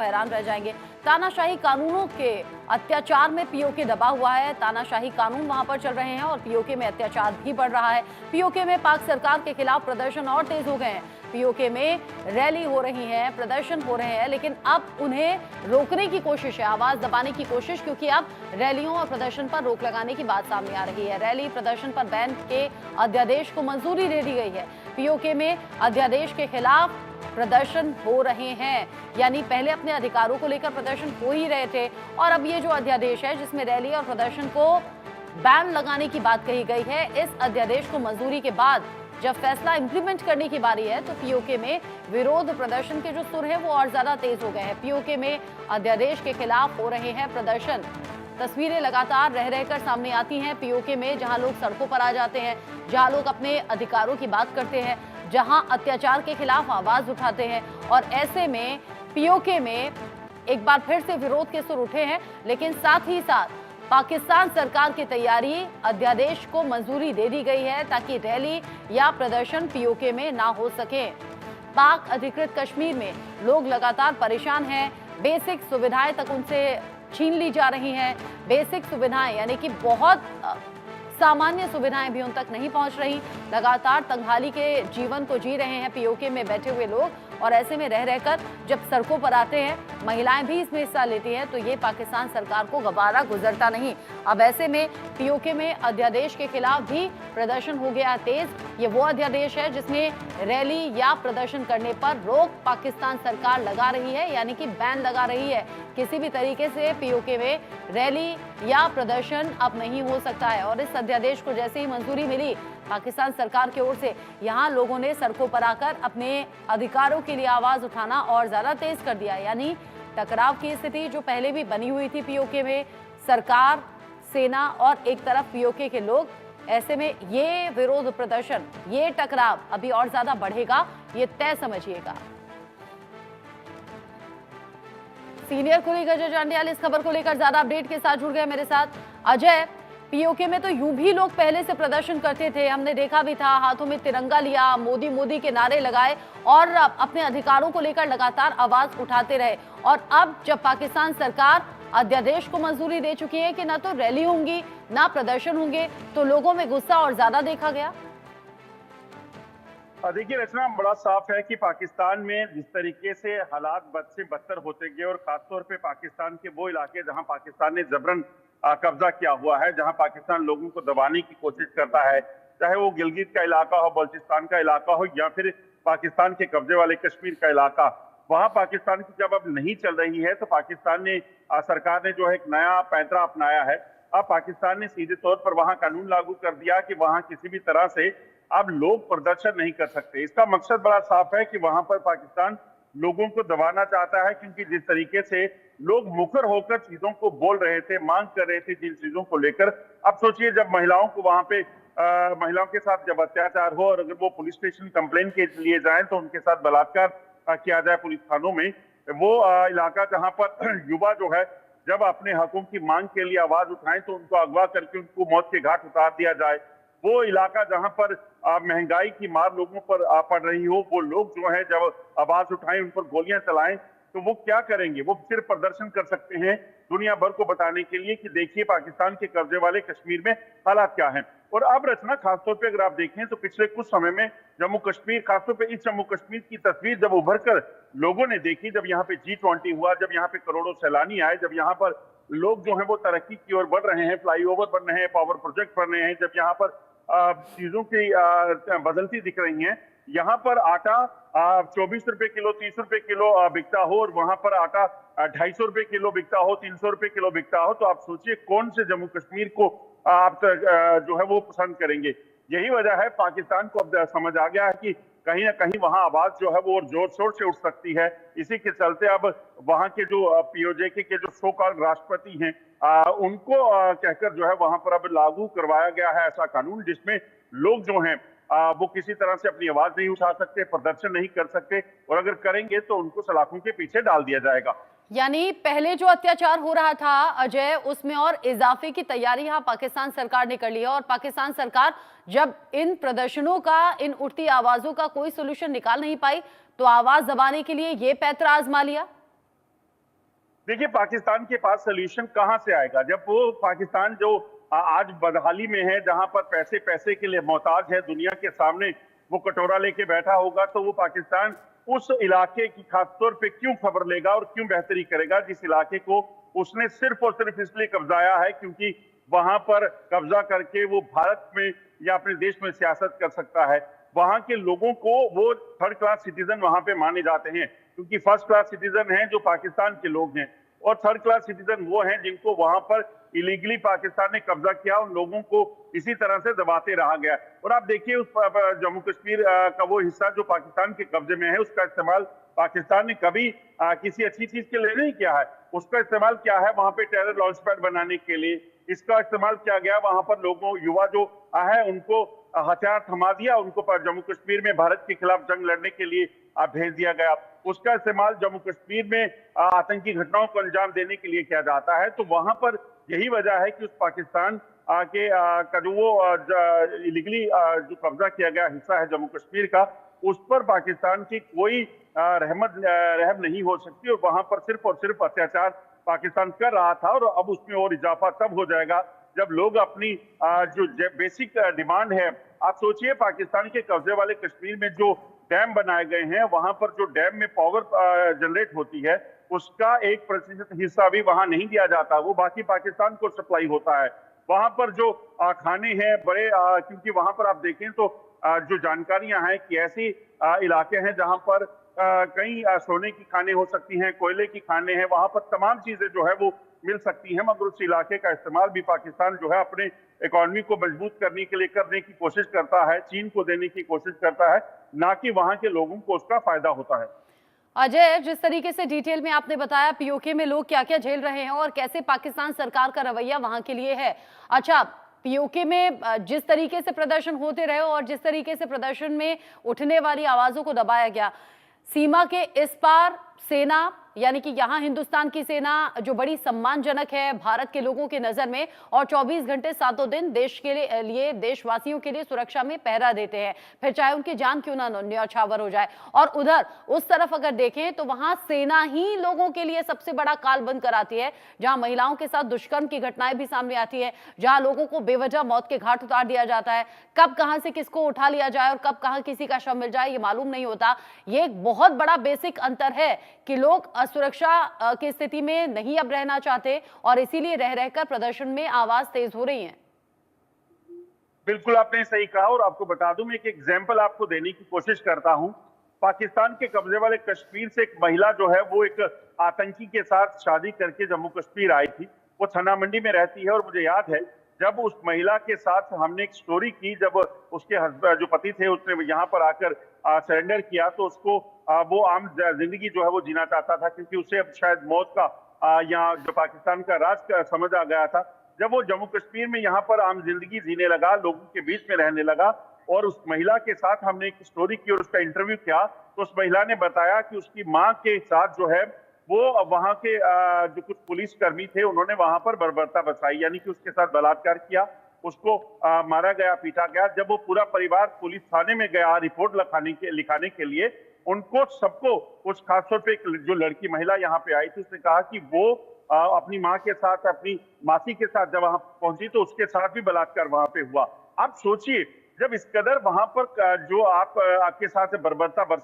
हैरान रह जाएंगे। तानाशाही कानूनों के अत्याचार में पीओके दबा हुआ है। तानाशाही कानून वहां पर चल रहे हैं और पीओके में अत्याचार भी बढ़ रहा है। पीओके में पाक सरकार के खिलाफ प्रदर्शन और तेज हो गए हैं। पीओके में रैली हो रही है, प्रदर्शन हो रहे हैं, लेकिन अब उन्हें रोकने की कोशिश है, आवाज दबाने की कोशिश, क्योंकि अब रैलियों और प्रदर्शन पर रोक लगाने की बात सामने आ रही है। रैली प्रदर्शन पर बैन के अध्यादेश को मंजूरी दे दी गई है। पीओके में अध्यादेश के खिलाफ प्रदर्शन हो रहे हैं, यानी पहले अपने अधिकारों को लेकर प्रदर्शन हो ही रहे थे और अब ये जो अध्यादेश है जिसमें रैली और प्रदर्शन को बैन लगाने की बात कही गई है, इस अध्यादेश को मंजूरी के बाद जब फैसला इंप्लीमेंट करने की बारी है तो पीओके में विरोध प्रदर्शन के जो सुर है वो और ज्यादा तेज हो गए हैं। पीओके में अध्यादेश के खिलाफ हो रहे हैं प्रदर्शन। तस्वीरें लगातार रह रहकर सामने आती हैं पीओके में, जहां लोग सड़कों पर आ जाते हैं, जहां लोग अपने अधिकारों की बात करते हैं, जहां अत्याचार के खिलाफ आवाज उठाते हैं। और ऐसे में पीओके में एक बार फिर से विरोध के सुर उठे हैं, लेकिन साथ ही साथ पाकिस्तान सरकार की तैयारी, अध्यादेश को मंजूरी दे दी गई है ताकि रैली या प्रदर्शन पीओके में ना हो सके। पाक अधिकृत कश्मीर में लोग लगातार परेशान हैं, बेसिक सुविधाएं तक उनसे छीन ली जा रही हैं। बेसिक सुविधाएं यानी कि बहुत सामान्य सुविधाएं भी उन तक नहीं पहुंच रही। लगातार तंगहाली के जीवन को जी रहे हैं पीओके में बैठे हुए लोग, और ऐसे में रह रहकर जब सड़कों पर आते हैं, महिलाएं भी इसमें हिस्सा लेती हैं, तो ये पाकिस्तान सरकार को गवारा गुजरता नहीं। अब ऐसे में पीओके में अध्यादेश के खिलाफ भी प्रदर्शन हो गया तेज। ये वो अध्यादेश है जिसमें रैली या प्रदर्शन करने पर रोक पाकिस्तान सरकार लगा रही है, यानी कि बैन लगा रही है। किसी भी तरीके से पीओके में रैली या प्रदर्शन अब नहीं हो सकता है। और इस अध्यादेश को जैसे ही मंजूरी मिली पाकिस्तान सरकार की ओर से, यहाँ लोगों ने सड़कों पर आकर अपने अधिकारों के लिए आवाज उठाना और ज्यादा तेज कर दिया। यानी टकराव की स्थिति जो पहले भी बनी हुई थी पीओके में, सरकार, सेना और एक तरफ पीओके के लोग, ऐसे में ये विरोध प्रदर्शन, ये टकराव अभी और ज्यादा बढ़ेगा, ये तय समझिएगा। सीनियर कुलीग अजय जांडियाल इस खबर को लेकर ज्यादा अपडेट के साथ जुड़ गए मेरे साथ। अजय, पीओके में तो यूं भी लोग पहले से प्रदर्शन करते थे, हमने देखा भी था, हाथों में तिरंगा लिया, मोदी मोदी के नारे लगाए और अपने अधिकारों को लेकर लगातार आवाज उठाते रहे। और अब जब पाकिस्तान सरकार अध्यादेश को मंजूरी दे चुकी है कि ना तो रैली होंगी ना प्रदर्शन होंगे, तो लोगों में गुस्सा और ज्यादा देखा गया। देखिए रचना, बड़ा साफ है कि पाकिस्तान में जिस तरीके से हालात बद से बदतर होते गए, और खासतौर पे पाकिस्तान के वो इलाके जहां पाकिस्तान ने जबरन कब्जा किया हुआ है, जहां पाकिस्तान लोगों को दबाने की कोशिश करता है, चाहे वो गिलगित का इलाका हो, बल्चिस्तान का इलाका हो, या फिर पाकिस्तान के कब्जे वाले कश्मीर का इलाका, वहां पाकिस्तान की जब अब नहीं चल रही है तो पाकिस्तान ने सरकार ने जो है एक नया पैंतरा अपनाया है। अब पाकिस्तान ने सीधे तौर पर वहां कानून लागू कर दिया कि वहां किसी भी तरह से अब लोग प्रदर्शन नहीं कर सकते। इसका मकसद बड़ा साफ है कि वहां पर पाकिस्तान लोगों को दबाना चाहता है, क्योंकि जिस तरीके से लोग मुखर होकर चीजों को बोल रहे थे, मांग कर रहे थे जिन चीजों को लेकर, अब सोचिए जब महिलाओं को वहां पे महिलाओं के साथ जब अत्याचार हो और अगर वो पुलिस स्टेशन कंप्लेन के लिए जाएं तो उनके साथ बलात्कार किया जाए पुलिस थानों में, वो इलाका जहां पर युवा जो है जब अपने हकों की मांग के लिए आवाज उठाएं तो उनको अगवा करके उनको मौत के घाट उतार दिया जाए, वो इलाका जहां पर महंगाई की मार लोगों पर पड़ रही हो, वो लोग जो है जब आवाज उठाएं उन पर गोलियां चलाएं, तो वो क्या करेंगे? वो सिर्फ प्रदर्शन कर सकते हैं दुनिया भर को बताने के लिए कि देखिए पाकिस्तान के कब्जे वाले कश्मीर में हालात क्या हैं। और अब रचना, खासतौर पे अगर आप देखें तो पिछले कुछ समय में जम्मू कश्मीर, खासतौर पे इस जम्मू कश्मीर की तस्वीर जब उभर कर लोगों ने देखी, जब यहाँ पे G20 हुआ, जब यहाँ पे करोड़ों सैलानी आए, जब यहाँ पर लोग जो है वो तरक्की की ओर बढ़ रहे हैं, फ्लाईओवर बन रहे हैं, पावर प्रोजेक्ट बन रहे हैं, जब यहाँ पर चीजों की बदलती दिख रही हैं, यहाँ पर आटा 24 रुपए किलो, 30 रुपए किलो बिकता हो और वहां पर आटा 250 रुपए किलो बिकता हो, 300 रुपए किलो बिकता हो, तो आप सोचिए कौन से जम्मू कश्मीर को आप जो है वो पसंद करेंगे। यही वजह है, पाकिस्तान को अब समझ आ गया है कि कहीं ना कहीं वहां आवाज जो है वो जोर शोर से उठ सकती है। इसी के चलते अब वहां के जो पीओजे के जो सो कॉल्ड राष्ट्रपति हैं, उनको कहकर जो है वहां पर अब लागू करवाया गया है ऐसा कानून जिसमें लोग जो हैं वो किसी तरह से अपनी आवाज नहीं उठा सकते, प्रदर्शन नहीं कर सकते, और अगर करेंगे तो उनको सलाखों के पीछे डाल दिया जाएगा। यानी पहले जो अत्याचार हो रहा था अजय, उसमें और इजाफे की तैयारी यहाँ पाकिस्तान सरकार ने कर ली है। और पाकिस्तान सरकार जब इन प्रदर्शनों का, इन उठती आवाजों का कोई सोल्यूशन निकाल नहीं पाई, तो आवाज दबाने के लिए ये पैंतरा आजमा लिया। देखिए, पाकिस्तान के पास सोल्यूशन कहां से आएगा जब वो पाकिस्तान जो आज बदहाली में है, जहां पर पैसे पैसे के लिए मोहताज है, दुनिया के सामने वो कटोरा लेके बैठा होगा, तो वो पाकिस्तान उस इलाके की खासतौर पे क्यों खबर लेगा और क्यों बेहतरी करेगा जिस इलाके को उसने सिर्फ और सिर्फ इसलिए कब्जाया है क्योंकि वहां पर कब्जा करके वो भारत में या अपने देश में सियासत कर सकता है। वहां के लोगों को वो थर्ड क्लास सिटीजन वहां पे माने जाते हैं, क्योंकि फर्स्ट क्लास सिटीजन हैं जो पाकिस्तान के लोग हैं, और थर्ड क्लास सिटीजन वो हैं जिनको वहां पर इलीगली पाकिस्तान ने कब्जा किया, उन लोगों को इसी तरह से दबाते रहा गया। और आप देखिए उस जम्मू कश्मीर का वो हिस्सा जो पाकिस्तान के कब्जे में है, उसका इस्तेमाल पाकिस्तान ने कभी किसी अच्छी चीज के लिए नहीं किया है। उसका इस्तेमाल क्या है, वहां पे टेरर लॉन्च पैड बनाने के लिए इसका इस्तेमाल किया गया। वहां पर लोगों, युवा जो है, उनको हथियार थमा दिया, उनको जम्मू कश्मीर में भारत के खिलाफ जंग लड़ने के लिए भेज दिया गया। उसका इस्तेमाल जम्मू कश्मीर में आतंकी घटनाओं को अंजाम देने के लिए किया जाता है। तो वहां पर यही वजह है कि उस पाकिस्तान के का जो वो इलीगली जो कब्जा किया गया हिस्सा है जम्मू कश्मीर का, उस पर पाकिस्तान की कोई रहम नहीं हो सकती, और वहां पर सिर्फ और सिर्फ अत्याचार पाकिस्तान कर रहा था। और अब उसमें और इजाफा तब हो जाएगा जब लोग अपनी जो बेसिक डिमांड है, आप सोचिए पाकिस्तान के कब्जे वाले कश्मीर में जो डैम बनाए गए हैं, वहां पर जो डैम में पावर जनरेट होती है उसका 1% हिस्सा भी वहां नहीं दिया जाता, वो बाकी पाकिस्तान को सप्लाई होता है। वहां पर जो खाने हैं बड़े, क्योंकि वहां पर आप देखें तो जो जानकारियां हैं कि ऐसी इलाके हैं जहां पर कई सोने की खाने हो सकती हैं, कोयले की खाने हैं, वहां पर तमाम चीजें जो है वो मिल सकती हैं, मगर उस इलाके का इस्तेमाल भी पाकिस्तान जो है अपने इकोनॉमी को मजबूत करने के लिए करने की कोशिश करता है, चीन को देने की कोशिश करता है, ना कि वहां के लोगों को उसका फायदा होता है। अजय, जिस तरीके से डिटेल में आपने बताया पीओके में लोग क्या क्या झेल रहे हैं और कैसे पाकिस्तान सरकार का रवैया वहां के लिए है। अच्छा, पीओके में जिस तरीके से प्रदर्शन होते रहे और जिस तरीके से प्रदर्शन में उठने वाली आवाजों को दबाया गया, सीमा के इस पार सेना यानी कि यहां हिंदुस्तान की सेना जो बड़ी सम्मानजनक है भारत के लोगों की नजर में, और 24 घंटे सातों दिन देश के लिए देशवासियों के लिए सुरक्षा में पहरा देते हैं, फिर चाहे उनकी जान क्यों ना न्यौछावर हो जाए। और उधर उस तरफ अगर देखें तो वहां सेना ही लोगों के लिए सबसे बड़ा काल बंद कराती है, जहां महिलाओं के साथ दुष्कर्म की घटनाएं भी सामने आती है, जहां लोगों को बेवजह मौत के घाट उतार दिया जाता है। कब कहां से किसको उठा लिया जाए और कब कहां किसी का शव मिल जाए ये मालूम नहीं होता। ये एक बहुत बड़ा बेसिक अंतर है कि लोग सुरक्षा की स्थिति में नहीं अब रहना चाहते और इसीलिए रह रहकर प्रदर्शन में आवाज तेज हो रही है। बिल्कुल आपने सही कहा, और आपको बता दूं, मैं एक एग्जांपल आपको देने की कोशिश करता हूं। पाकिस्तान के कब्जे वाले कश्मीर से एक महिला जो है वो एक आतंकी के साथ शादी करके जम्मू कश्मीर आई थी। वो छन्ना मंडी में रहती है, और मुझे याद है जब उस महिला के साथ हमने एक स्टोरी की, जब उसके जो पति थे उसने यहाँ पर आकर सरेंडर किया, तो उसको वो आम जिंदगी जो है वो जीना चाहता था, क्योंकि उसे अब शायद मौत का यहाँ जो पाकिस्तान का राज का समझ आ गया था। जब वो जम्मू कश्मीर में यहाँ पर आम जिंदगी जीने लगा, लोगों के बीच में रहने लगा, और उस महिला के साथ हमने एक स्टोरी की और उसका इंटरव्यू किया, तो उस महिला ने बताया कि उसकी माँ के साथ जो है वो वहां के जो कुछ पुलिस कर्मी थे उन्होंने वहां पर बर्बरता बरसाई, यानी कि उसके साथ बलात्कार किया, उसको मारा गया, पीटा गया। जब वो पूरा परिवार पुलिस थाने में गया रिपोर्ट लिखाने के लिए, उनको सबको, उस खासतौर पे जो लड़की महिला यहाँ पे आई थी, उसने कहा कि वो अपनी माँ के साथ, अपनी मासी के साथ जब वहां पहुंची तो उसके साथ भी बलात्कार वहां पे हुआ। आप सोचिए, जब इस कदर वहां पर जो आपके साथ बर्बरता बरसाई